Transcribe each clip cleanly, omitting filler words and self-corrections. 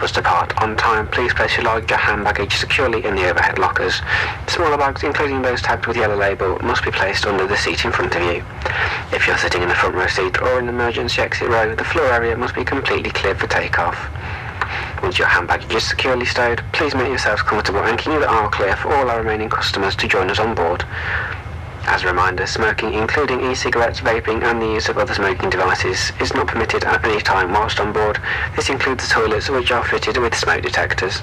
Was depart on time, please place your luggage or hand baggage securely in the overhead lockers. Smaller bags, including those tagged with yellow label, must be placed under the seat in front of you. If you're sitting in the front row seat or in an emergency exit row, the floor area must be completely cleared for takeoff. Once your hand baggage is securely stowed, please make yourselves comfortable and keep the aisle clear for all our remaining customers to join us on board. As a reminder, smoking, including e-cigarettes, vaping and the use of other smoking devices, is not permitted at any time whilst on board. This includes the toilets, which are fitted with smoke detectors.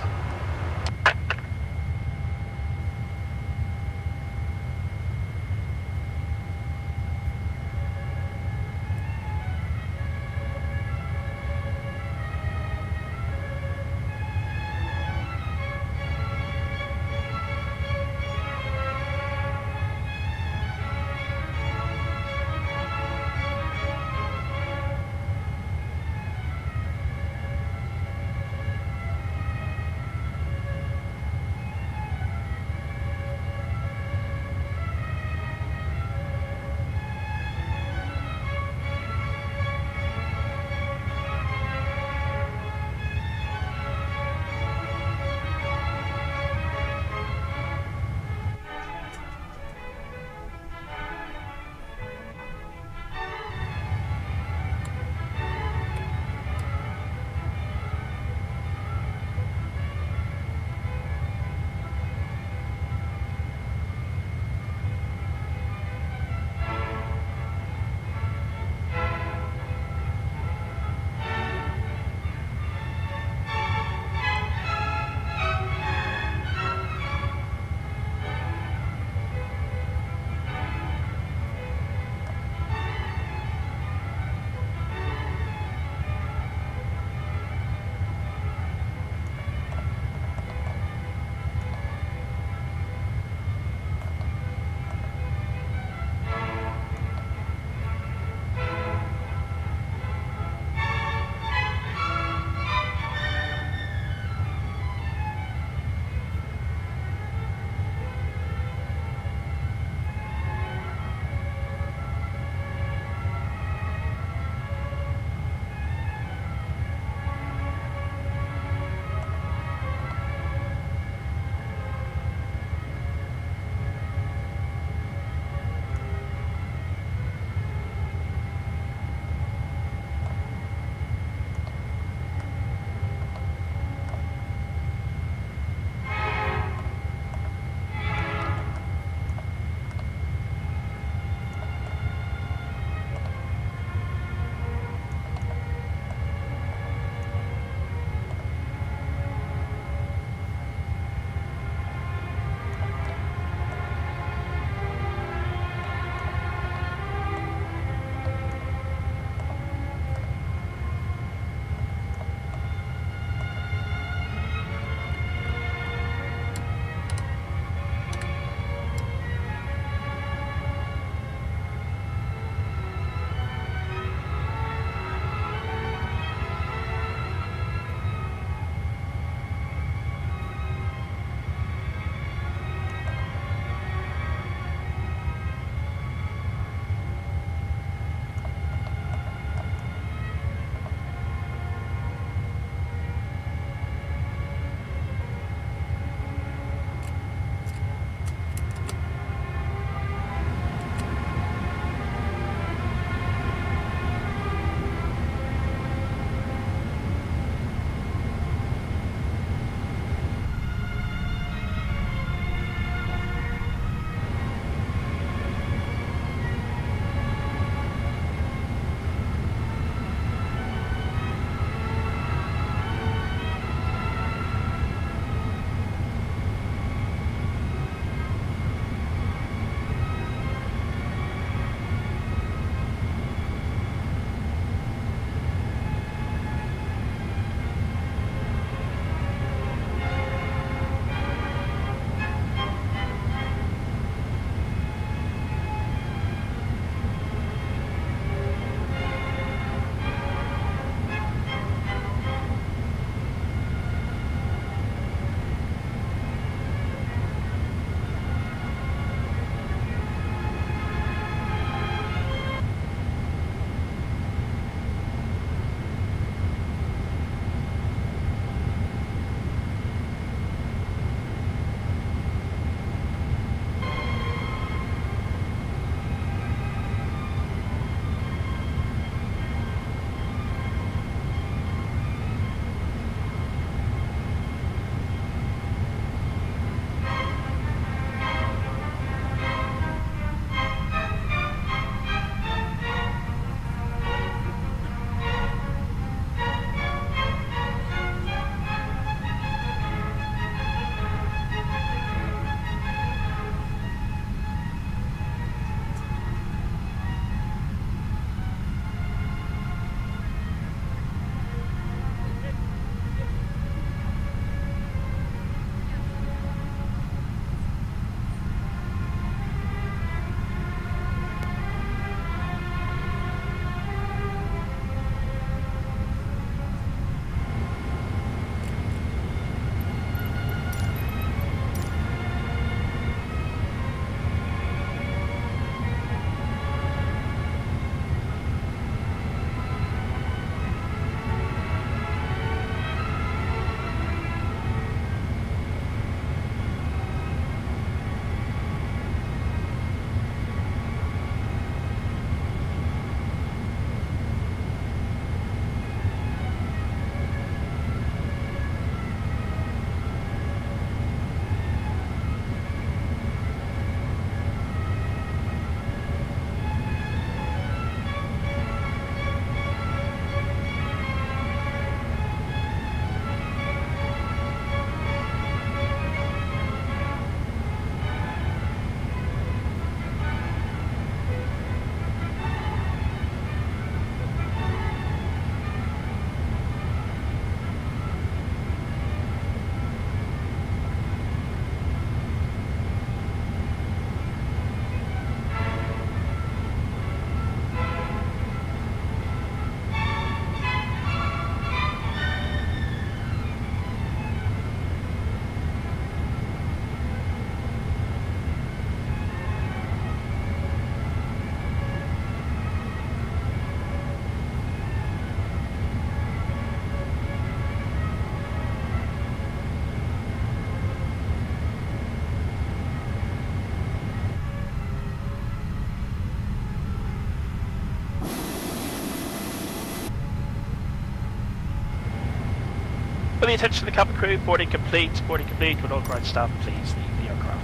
For the attention of the cabin crew, boarding complete. Boarding complete. Would all ground staff please leave the aircraft.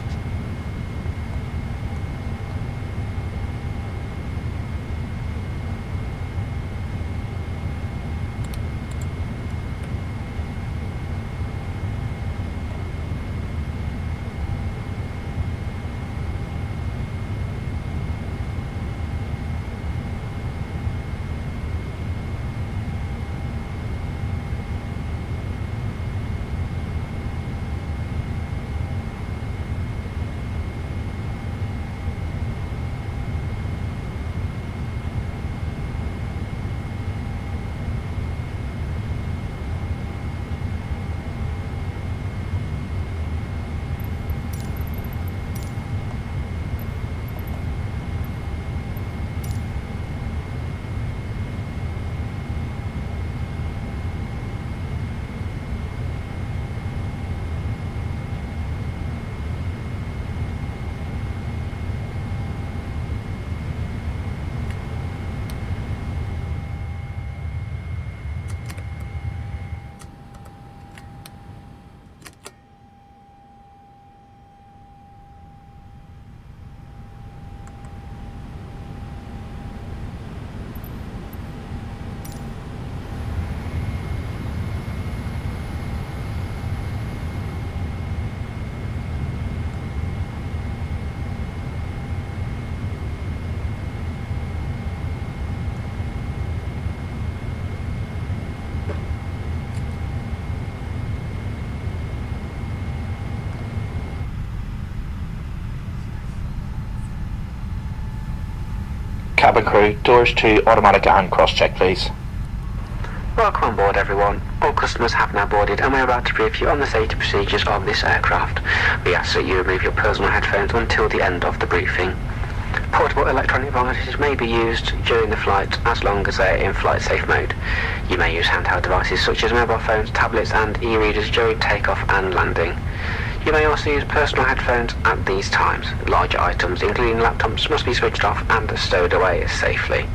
Cabin crew, doors to automatic and cross-check please. Welcome on board everyone. All customers have now boarded and we're about to brief you on the safety procedures of this aircraft. We ask that you remove your personal headphones until the end of the briefing. Portable electronic devices may be used during the flight as long as they are in flight safe mode. You may use handheld devices such as mobile phones, tablets and e-readers during takeoff and landing. You may also use personal headphones at these times. Larger items, including laptops, must be switched off and stowed away safely.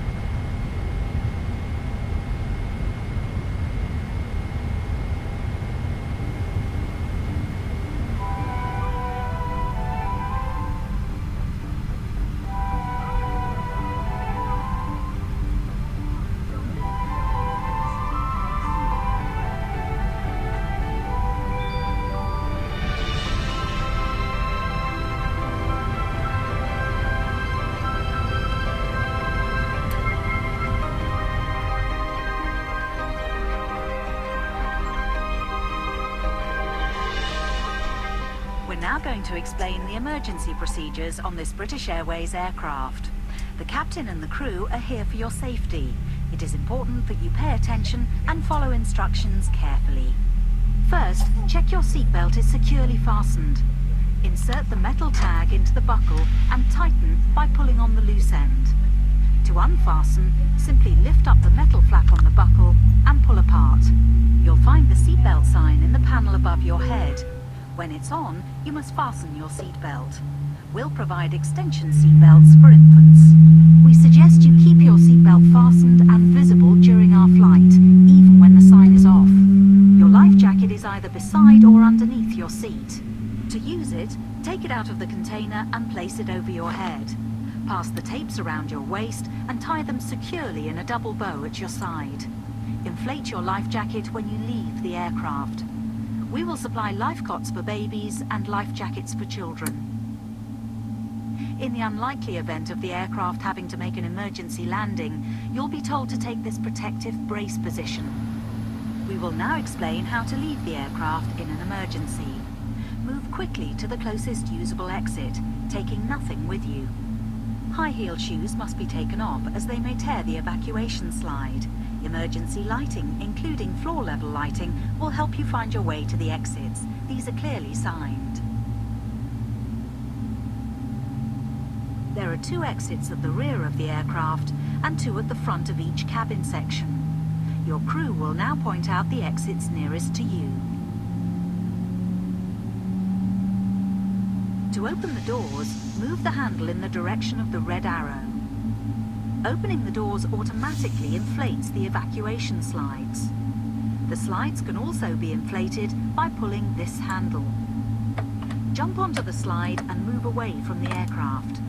Going to explain the emergency procedures on this British Airways aircraft. The captain and the crew are here for your safety. It is important that you pay attention and follow instructions carefully. First, check your seatbelt is securely fastened. Insert the metal tag into the buckle and tighten by pulling on the loose end. To unfasten, simply lift up the metal flap on the buckle and pull apart. You'll find the seatbelt sign in the panel above your head. When it's on, you must fasten your seatbelt. We'll provide extension seatbelts for infants. We suggest you keep your seatbelt fastened and visible during our flight, even when the sign is off. Your life jacket is either beside or underneath your seat. To use it, take it out of the container and place it over your head. Pass the tapes around your waist and tie them securely in a double bow at your side. Inflate your life jacket when you leave the aircraft. We will supply life cots for babies and life jackets for children. In the unlikely event of the aircraft having to make an emergency landing, you'll be told to take this protective brace position. We will now explain how to leave the aircraft in an emergency. Move quickly to the closest usable exit, taking nothing with you. High-heeled shoes must be taken off as they may tear the evacuation slide. Emergency lighting, including floor-level lighting, will help you find your way to the exits. These are clearly signed. There are 2 exits at the rear of the aircraft and 2 at the front of each cabin section. Your crew will now point out the exits nearest to you. To open the doors, move the handle in the direction of the red arrow. Opening the doors automatically inflates the evacuation slides. The slides can also be inflated by pulling this handle. Jump onto the slide and move away from the aircraft.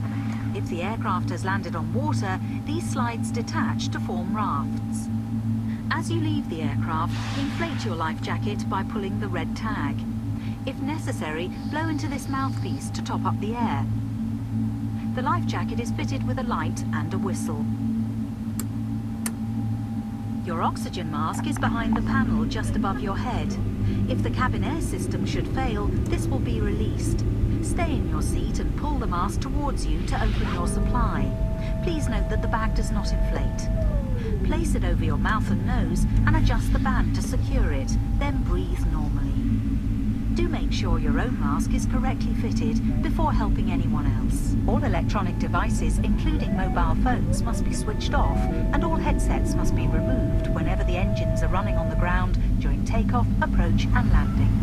If the aircraft has landed on water, these slides detach to form rafts. As you leave the aircraft, inflate your life jacket by pulling the red tag. If necessary, blow into this mouthpiece to top up the air. The life jacket is fitted with a light and a whistle. Your oxygen mask is behind the panel just above your head. If the cabin air system should fail, this will be released. Stay in your seat and pull the mask towards you to open your supply. Please note that the bag does not inflate. Place it over your mouth and nose and adjust the band to secure it, then breathe normally. Do make sure your own mask is correctly fitted before helping anyone else. All electronic devices, including mobile phones, must be switched off, and all headsets must be removed whenever the engines are running on the ground during takeoff, approach and landing.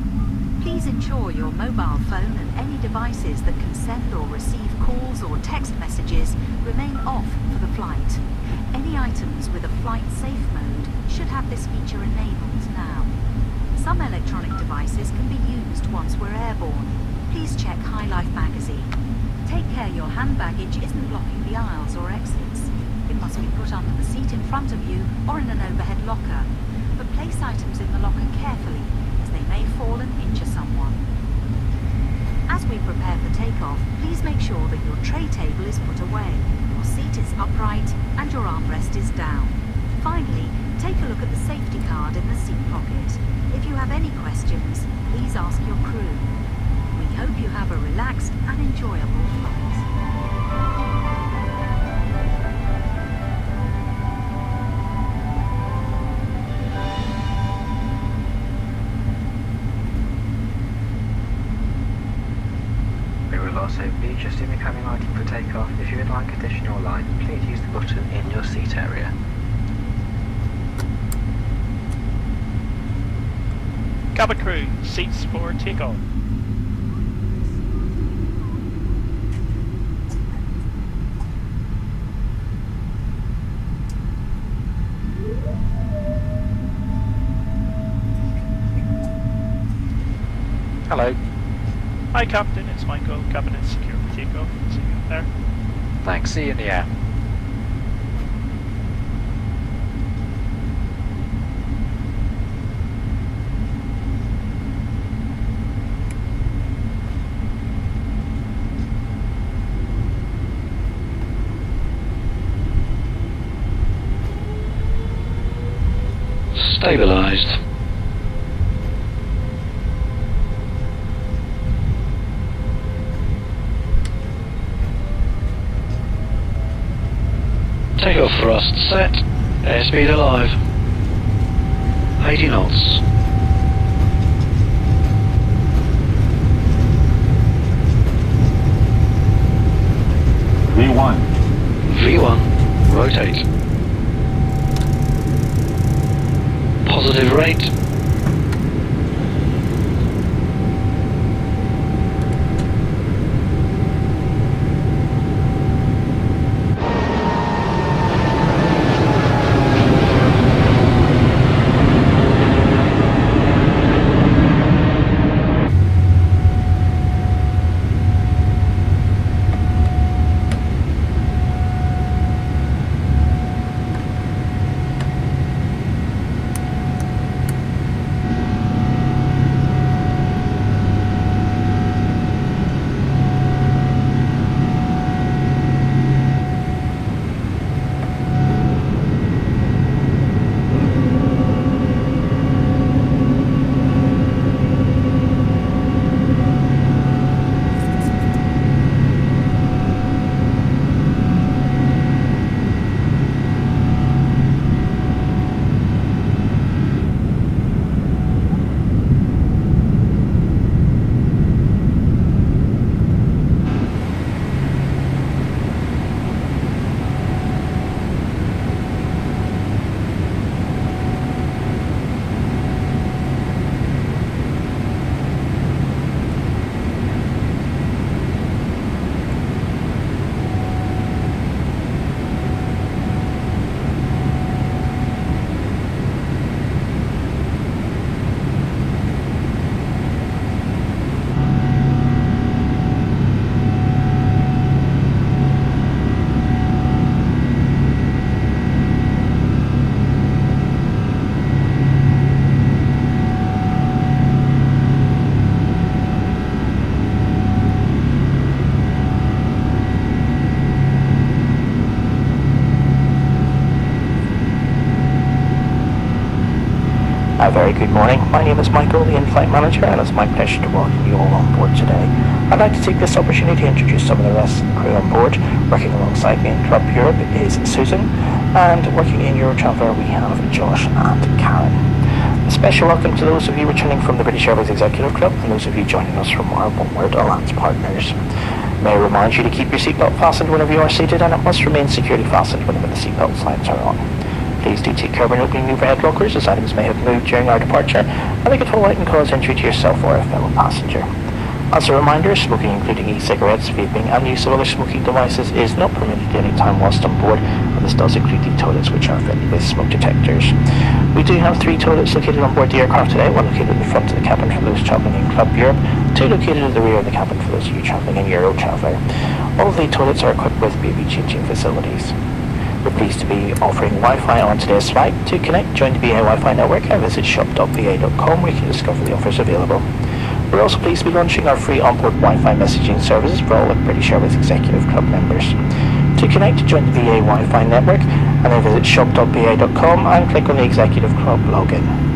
Please ensure your mobile phone and any devices that can send or receive calls or text messages remain off for the flight. Any items with a flight safe mode should have this feature enabled now. Some electronic devices can be used once we're airborne. Please check High Life magazine. Take care your hand baggage isn't blocking the aisles or exits. It must be put under the seat in front of you or in an overhead locker. But place items in the locker carefully, as they may fall and injure someone. As we prepare for takeoff, please make sure that your tray table is put away, your seat is upright and your armrest is down. Finally, take a look at the safety card in the seat pocket. If you have any questions, please ask your crew. We hope you have a relaxed and enjoyable flight. We will also be adjusting the cabin lighting for takeoff. If you would like additional light, please use the button in your seat area. Cabin crew, seats for takeoff. Hello. Hi Captain, it's Michael. Cabin is secure for takeoff. See you up there. Thanks, see you in the air. Stabilized. Takeoff thrust set. Airspeed alive. 80 knots. V1. V1. Rotate. Positive rate. morning, my name is Michael, the in-flight manager, and it's my pleasure to welcome you all on board today. I'd like to take this opportunity to introduce some of the rest of the crew on board. Working alongside me in Club Europe is Susan, and working in Eurotraveler we have Josh and Karen. A special welcome to those of you returning from the British Airways Executive Club and those of you joining us from our Onward Alliance partners. May I remind you to keep your seatbelt fastened whenever you are seated, and it must remain securely fastened whenever the seatbelt signs are on. Please do take care when opening the overhead lockers, as items may have moved during our departure and they could fall out and cause injury to yourself or a fellow passenger. As a reminder, smoking including e-cigarettes, vaping and use of other smoking devices is not permitted at any time whilst on board, and this does include the toilets which are fitted with smoke detectors. We do have 3 toilets located on board the aircraft today, one located in the front of the cabin for those travelling in Club Europe, 2 located at the rear of the cabin for those of you travelling in Eurotraveler. All of the toilets are equipped with baby changing facilities. We're pleased to be offering Wi-Fi on today's flight. To connect, join the BA Wi-Fi network and visit shop.ba.com where you can discover the offers available. We're also pleased to be launching our free onboard Wi-Fi messaging services for all of British Airways Executive Club members. To connect, join the BA Wi-Fi network and then visit shop.ba.com and click on the Executive Club login.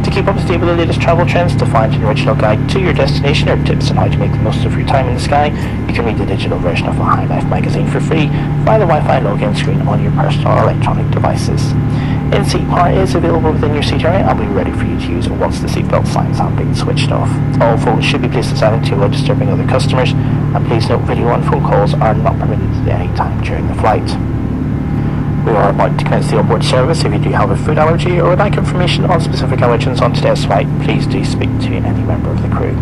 To keep up to date with the latest travel trends, to find an original guide to your destination or tips on how to make the most of your time in the sky, you can read the digital version of the High Life magazine for free via the Wi-Fi login screen on your personal electronic devices. In-seat power is available within your seat area and will be ready for you to use once the seatbelt signs have been switched off. All phones should be placed aside to avoid disturbing other customers, and please note video and phone calls are not permitted at any time during the flight. We are about to commence the onboard service. If you do have a food allergy or would like information on specific allergens on today's flight, please do speak to any member of the crew.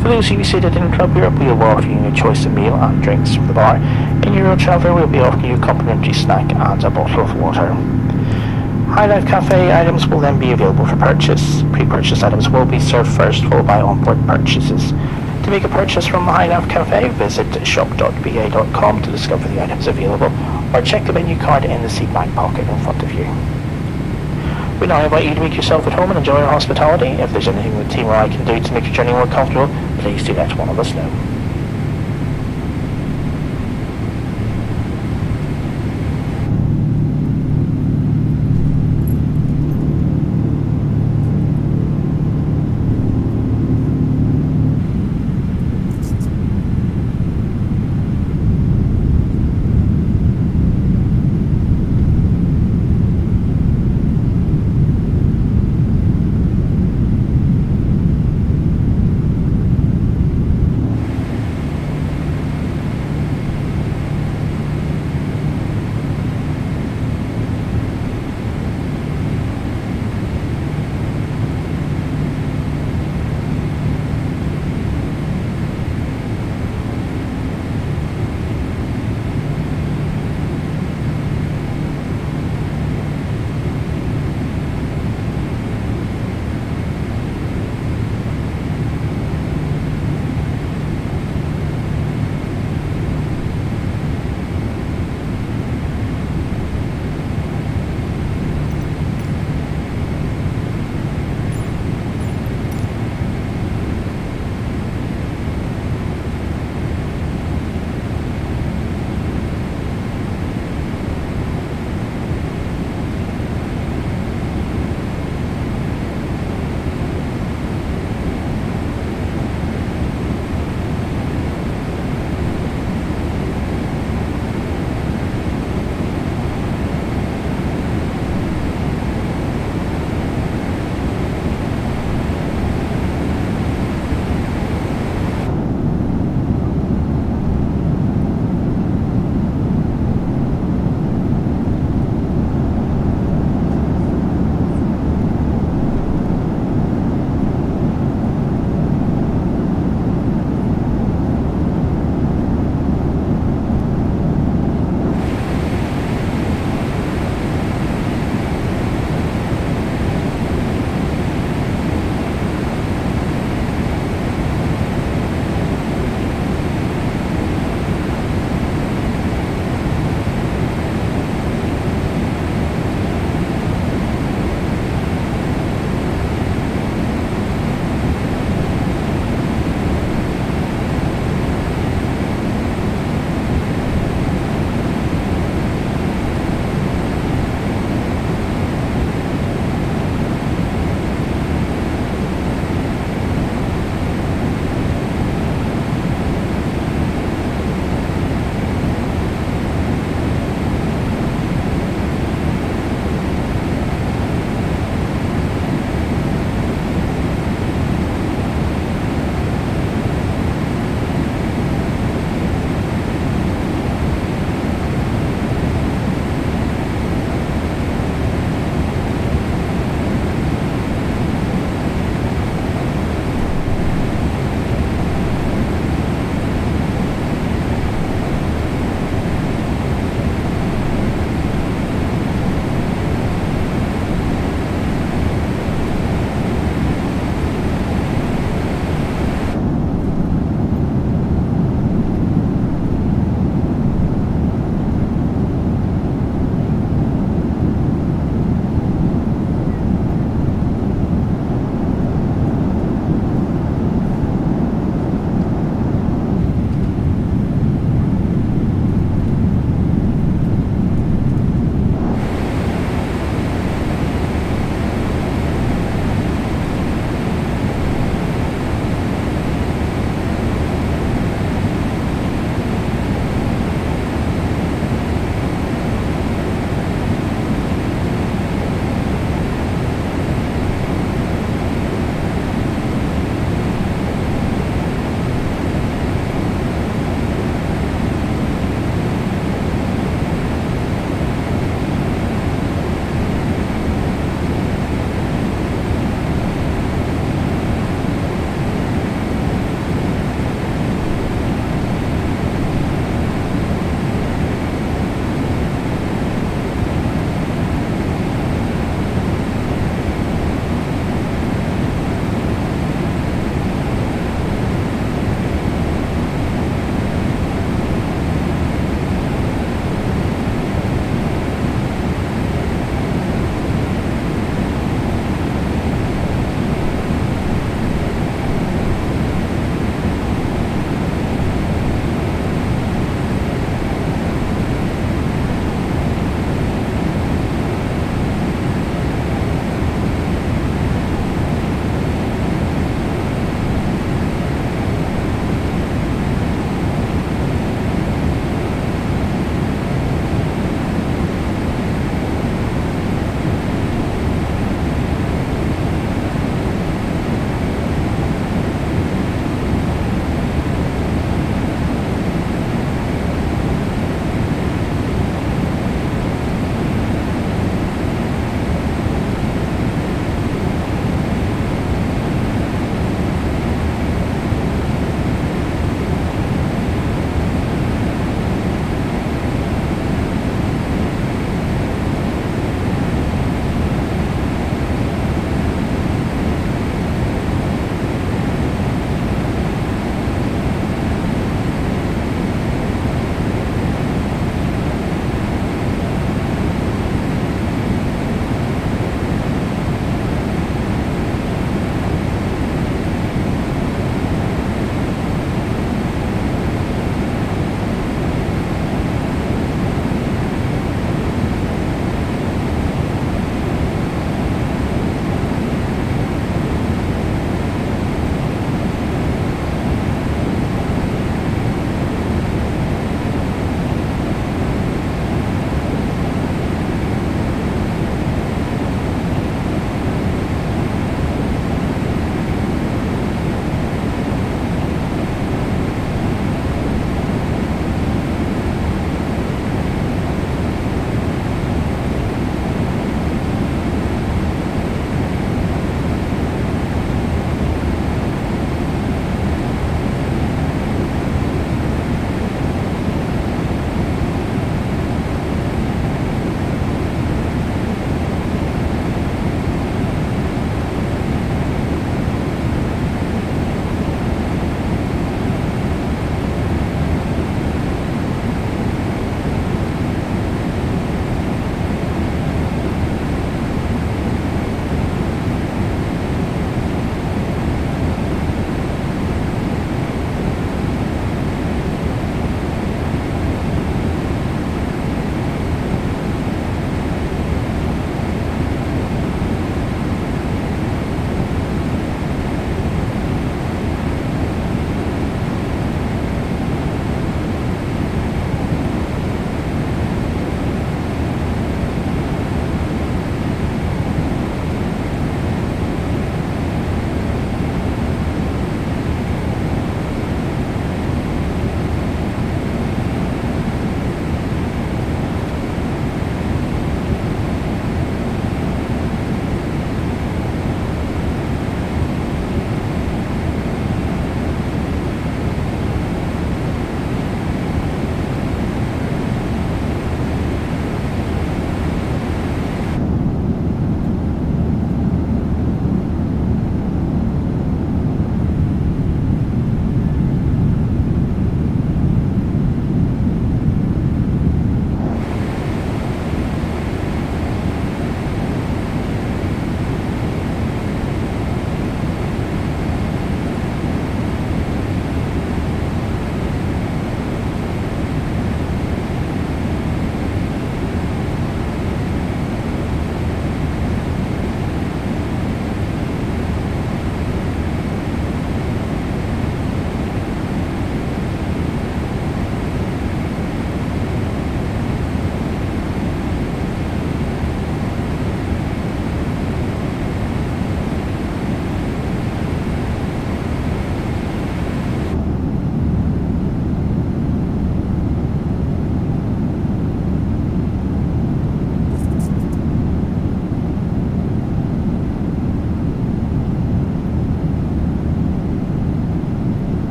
For those of you seated in Club Europe, we will offer you a choice of meal and drinks from the bar. In Eurotraveler, we will be offering you a complimentary snack and a bottle of water. High Life Cafe items will then be available for purchase. Pre-purchase items will be served first, followed by onboard purchases. To make a purchase from the High Life Cafe, visit shop.ba.com to discover the items available, or check the menu card in the seat back pocket in front of you. We now invite you to make yourself at home and enjoy our hospitality. If there's anything the team or I can do to make your journey more comfortable, please do let one of us know.